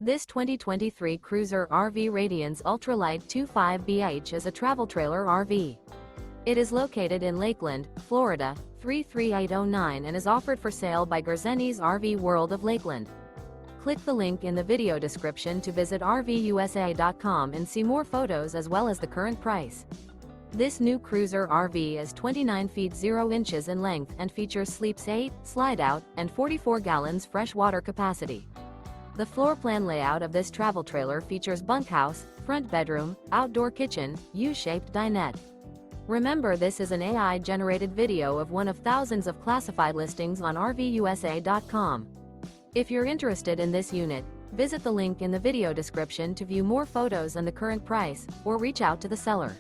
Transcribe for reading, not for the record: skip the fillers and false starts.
This 2023 Cruiser RV Radiance Ultralight 25BH is a travel trailer RV. It is located in Lakeland, Florida, 33809 and is offered for sale by Gerzeny's RV World of Lakeland. Click the link in the video description to visit RVUSA.com and see more photos as well as the current price. This new Cruiser RV is 29 feet 0 inches in length and features sleeps 8, Slideout, and 44 gallons fresh water capacity. The floor plan layout of this travel trailer features bunkhouse, front bedroom, outdoor kitchen, U-shaped dinette. Remember, this is an AI-generated video of one of thousands of classified listings on RVUSA.com. If you're interested in this unit, visit the link in the video description to view more photos and the current price, or reach out to the seller.